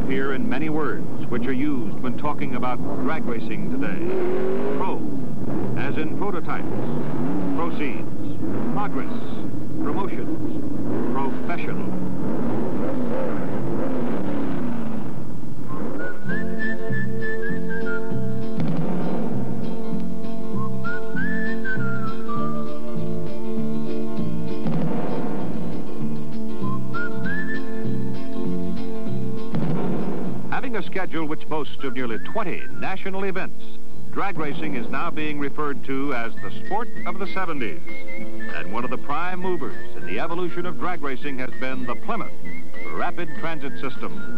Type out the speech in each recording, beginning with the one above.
appear in many words which are used when talking about drag racing today. Pro, as in prototypes, proceeds, progress, promotions, professional. Having a schedule which boasts of nearly 20 national events, drag racing is now being referred to as the sport of the 70s. And one of the prime movers in the evolution of drag racing has been the Plymouth Rapid Transit System.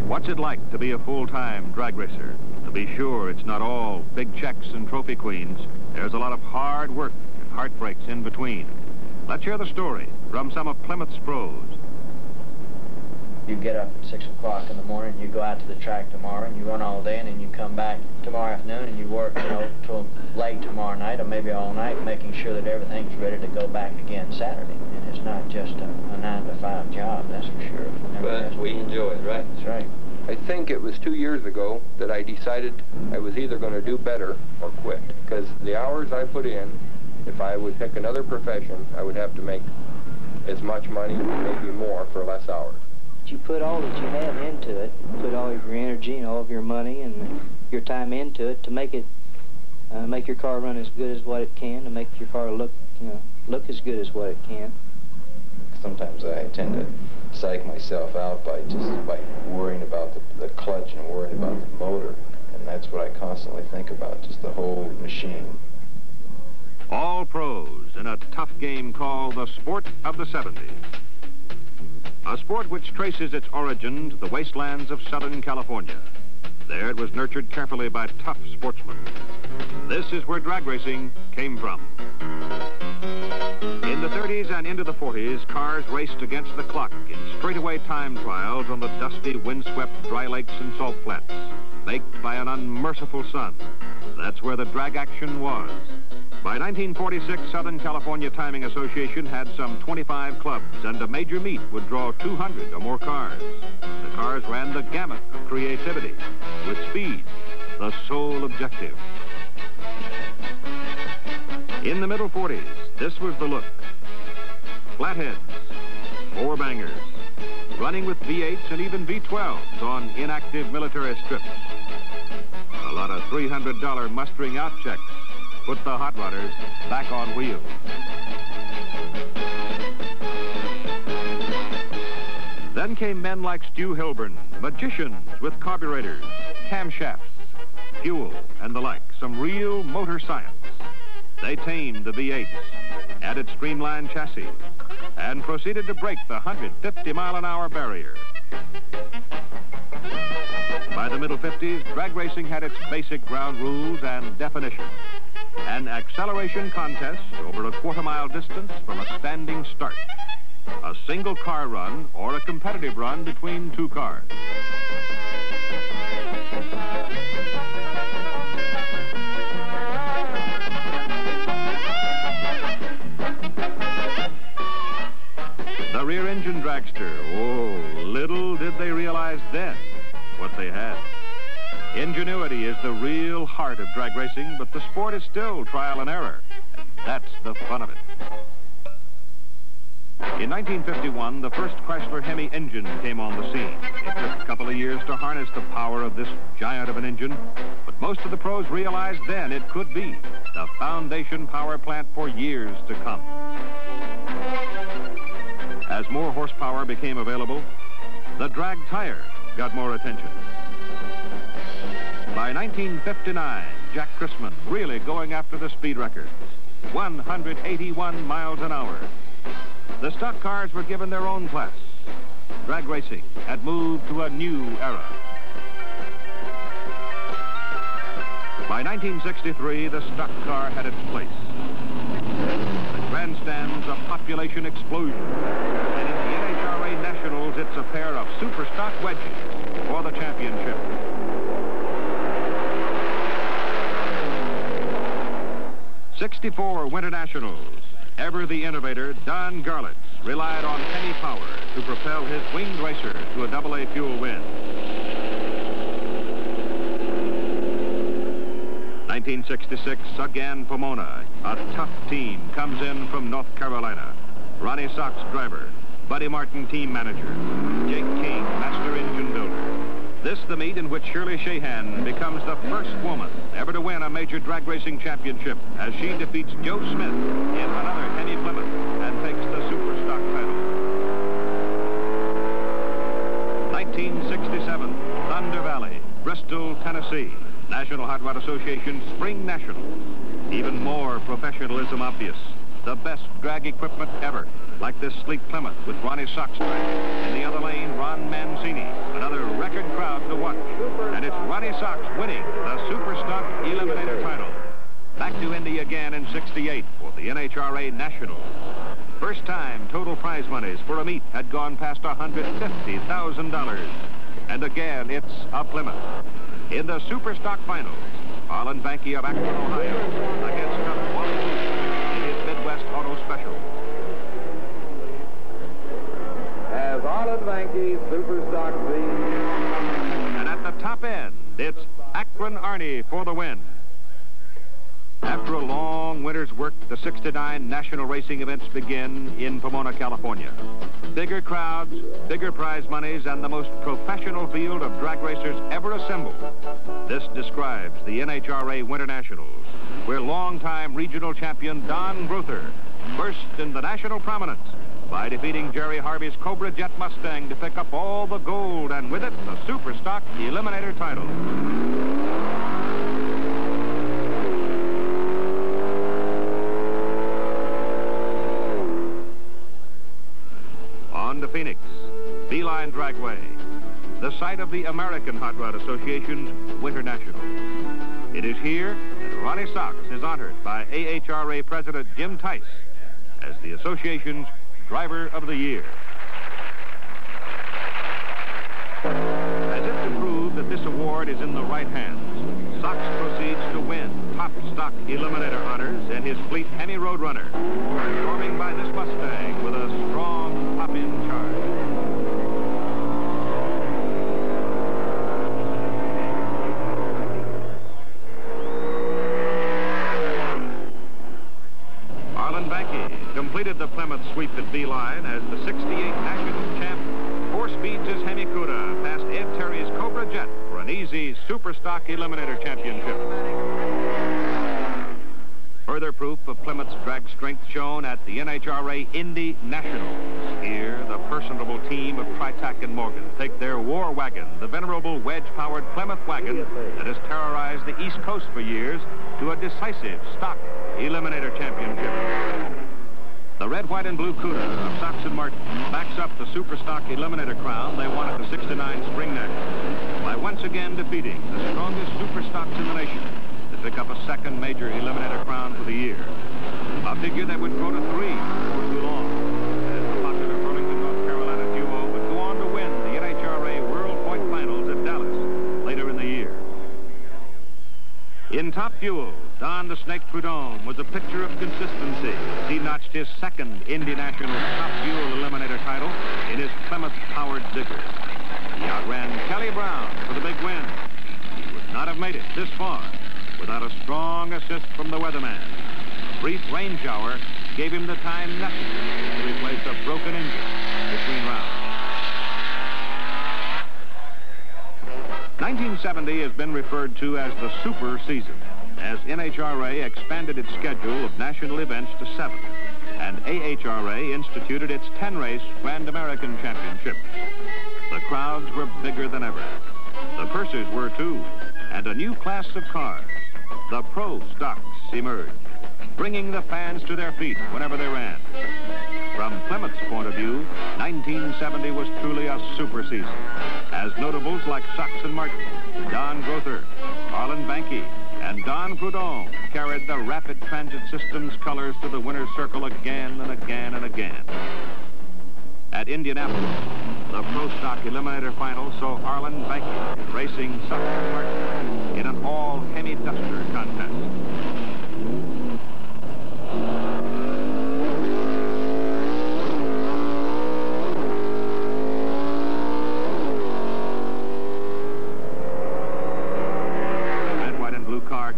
What's it like to be a full-time drag racer? To be sure, it's not all big checks and trophy queens. There's a lot of hard work and heartbreaks in between. Let's hear the story from some of Plymouth's pros. You get up at 6 o'clock in the morning, you go out to the track tomorrow, and you run all day, and then you come back tomorrow afternoon, and you work, till late tomorrow night, or maybe all night, making sure that everything's ready to go back again Saturday. And it's not just a 9-to-5 job, that's for sure. But we enjoy it, right? That's right. I think it was 2 years ago that I decided I was either going to do better or quit. Because the hours I put in, if I would pick another profession, I would have to make as much money, maybe more, for less hours. You put all that you have into it, put all of your energy and all of your money and your time into it to make it, make your car run as good as what it can, to make your car look as good as what it can. Sometimes I tend to psych myself out by worrying about the clutch and worrying about the motor, and that's what I constantly think about, just the whole machine. All pros in a tough game called the sport of the 70s. A sport which traces its origin to the wastelands of Southern California. There it was nurtured carefully by tough sportsmen. This is where drag racing came from. In the 30s and into the 40s, cars raced against the clock in straightaway time trials on the dusty, windswept dry lakes and salt flats, baked by an unmerciful sun. That's where the drag action was. By 1946, Southern California Timing Association had some 25 clubs, and a major meet would draw 200 or more cars. The cars ran the gamut of creativity, with speed, the sole objective. In the middle 40s, this was the look. Flatheads, four-bangers, running with V8s and even V12s on inactive military strips. A lot of $300 mustering out checks put the hot rodders back on wheels. Then came men like Stu Hilburn, magicians with carburetors, camshafts, fuel, and the like, some real motor science. They tamed the V8s, added streamlined chassis, and proceeded to break the 150-mile-an-hour barrier. By the middle 50s, drag racing had its basic ground rules and definitions. An acceleration contest over a quarter-mile distance from a standing start. A single car run or a competitive run between two cars. The rear engine dragster, oh, little did they realize then what they had. Ingenuity is the real heart of drag racing, but the sport is still trial and error. And that's the fun of it. In 1951, the first Chrysler Hemi engine came on the scene. It took a couple of years to harness the power of this giant of an engine, but most of the pros realized then it could be the foundation power plant for years to come. As more horsepower became available, the drag tire got more attention. By 1959, Jack Chrisman really going after the speed records. 181 miles an hour. The stock cars were given their own class. drag racing had moved to a new era. By 1963, the stock car had its place. The grandstands, a population explosion. And in the NHRA Nationals, it's a pair of super stock wedges for the championship. '64 Winter Nationals. Ever the innovator, Don Garlits relied on penny power to propel his winged racer to a AA fuel win. 1966, again Pomona. A tough team comes in from North Carolina. Ronnie Sox driver, Buddy Martin team manager, Jake King master engine builder. This the meet in which Shirley Shahan becomes the first woman ever to win a major drag racing championship as she defeats Joe Smith in another Hemi Plymouth and takes the super stock title. 1967, Thunder Valley, Bristol, Tennessee. National Hot Rod Association Spring Nationals. Even more professionalism obvious. The best drag equipment ever, like this sleek Plymouth with Ronnie Sox drag. In the other lane, Ron Mancini. Another record crowd to watch. And it's Ronnie Sox winning the Super Stock Eliminator title. Back to Indy again in '68 for the NHRA Nationals. First time total prize monies for a meet had gone past $150,000. And again, it's a Plymouth. In the Super Stock Finals, Arlen Banky of Akron, Ohio, against Cup Wally in his Midwest Auto Special. As Arlen Banky, Super Stock leads. And at the top end, it's Akron Arnie for the win. After a long winter's work, the '69 national racing events begin in Pomona, California. Bigger crowds, bigger prize monies, and the most professional field of drag racers ever assembled. This describes the NHRA Winter Nationals, where longtime regional champion Don Grother burst into national prominence by defeating Jerry Harvey's Cobra Jet Mustang to pick up all the gold, and with it, the Super Stock Eliminator title. On to Phoenix, Beeline Dragway, the site of the American Hot Rod Association's Winter Nationals. It is here that Ronnie Sox is honored by AHRA President Jim Tice as the association's Driver of the Year. As if to prove that this award is in the right hands, Sox proceeds to win top stock eliminator honors in his fleet Hemi Roadrunner, storming by this Mustang with a strong pop-in charge. Arlen Banky completed the Plymouth sweep at Beeline as the '68 national champ. 4 speeds his Hemi Cuda past Ed Terry's Cobra Jet for an easy Super Stock Eliminator championship. Further proof of Plymouth's drag strength shown at the NHRA Indy Nationals. Here, the personable team of Tritac and Morgan take their war wagon, the venerable wedge-powered Plymouth wagon that has terrorized the East Coast for years, to a decisive stock Eliminator championship. The red, white, and blue Cuda of Sox and Martin backs up the Super Stock Eliminator crown they won at the '69 Spring Nationals by once again defeating the strongest Super Stocks in the nation to pick up a second major Eliminator crown for the year. A figure that would grow to 3 before too long, as the popular Burlington, North Carolina duo would go on to win the NHRA World Point Finals at Dallas later in the year. In Top Fuel, Don the Snake Prudhomme was a picture of consistency as he notched his second Indy Nationals Top Fuel Eliminator title in his Plymouth-powered digger. He outran Kelly Brown for the big win. He would not have made it this far without a strong assist from the weatherman. A brief rain shower gave him the time necessary to replace a broken engine between rounds. 1970 has been referred to as the Super Season, as NHRA expanded its schedule of national events to 7, and AHRA instituted its 10-race Grand American Championship. The crowds were bigger than ever. The purses were too, and a new class of cars, the Pro Stocks, emerged, bringing the fans to their feet whenever they ran. From Plymouth's point of view, 1970 was truly a super season, as notables like Sox and Martin, Don Grother, Arlen Banky, and Don Prudhomme carried the Rapid Transit System's colors to the winner's circle again and again and again. At Indianapolis, the Pro Stock Eliminator Final saw Arlen Banky racing Sox and Martin in an all-Hemi-Duster contest.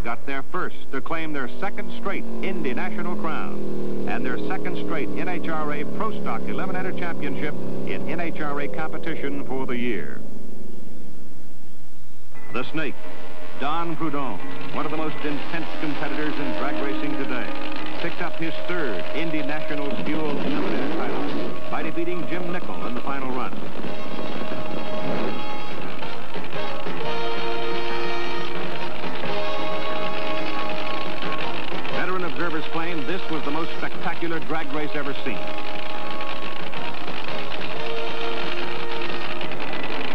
Got there first to claim their second straight Indy National crown and their second straight NHRA Pro Stock Eliminator Championship in NHRA competition for the year. The Snake, Don Prudhomme, one of the most intense competitors in drag racing today, picked up his third Indy Nationals Fuel Eliminator title by defeating Jim Nickel in the final run. Observers claim this was the most spectacular drag race ever seen.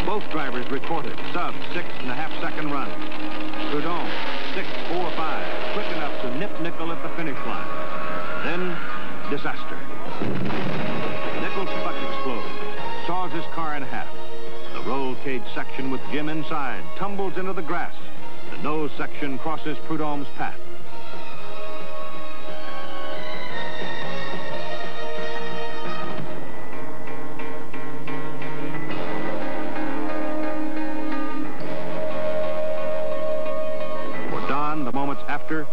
Both drivers recorded sub 6.5-second runs. Prudhomme 6.45, quick enough to nip Nickel at the finish line. Then, disaster. Nickel's clutch explodes, saws his car in half. The roll cage section with Jim inside tumbles into the grass. The nose section crosses Prudhomme's path. The moments after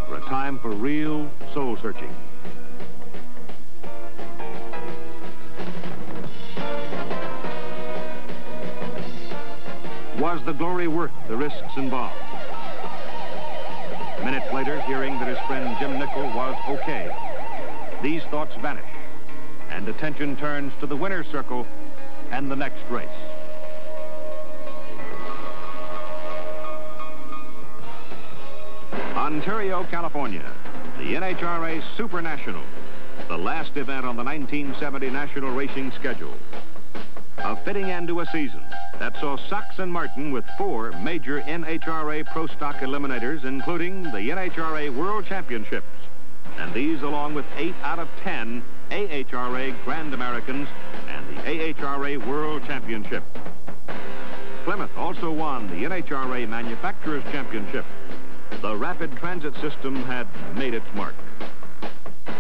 were a time for real soul searching. Was the glory worth the risks involved? Minutes later, hearing that his friend Jim Nickel was okay, these thoughts vanish, and attention turns to the winner's circle and the next race. Ontario, California, the NHRA Super National, the last event on the 1970 national racing schedule. A fitting end to a season that saw Sox and Martin with 4 major NHRA Pro Stock Eliminators, including the NHRA World Championships, and these along with 8 out of 10 AHRA Grand Americans and the AHRA World Championship. Plymouth also won the NHRA Manufacturers Championship. The Rapid Transit System had made its mark.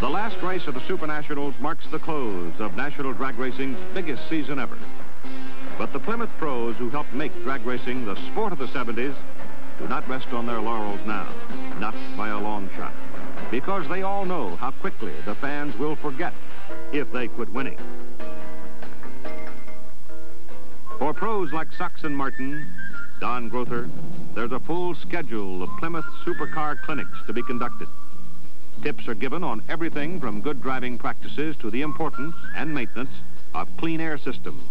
The last race of the Super Nationals marks the close of National Drag Racing's biggest season ever. But the Plymouth pros who helped make drag racing the sport of the 70s do not rest on their laurels now, not by a long shot, because they all know how quickly the fans will forget if they quit winning. For pros like Sox and Martin, Don Grother, there's a full schedule of Plymouth supercar clinics to be conducted. Tips are given on everything from good driving practices to the importance and maintenance of clean air systems.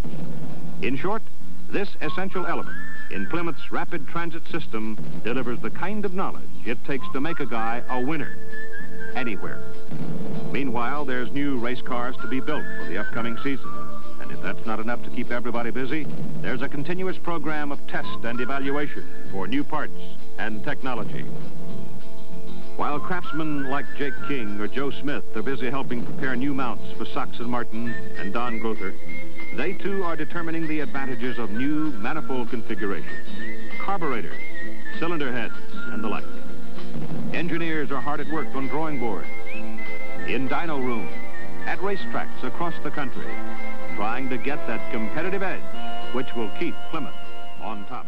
In short, this essential element in Plymouth's Rapid Transit System delivers the kind of knowledge it takes to make a guy a winner anywhere. Meanwhile, there's new race cars to be built for the upcoming season. And if that's not enough to keep everybody busy, there's a continuous program of test and evaluation for new parts and technology. While craftsmen like Jake King or Joe Smith are busy helping prepare new mounts for Sox and Martin and Don Grother, they too are determining the advantages of new manifold configurations, carburetors, cylinder heads, and the like. Engineers are hard at work on drawing boards, in dyno rooms, at racetracks across the country, trying to get that competitive edge which will keep Plymouth on top.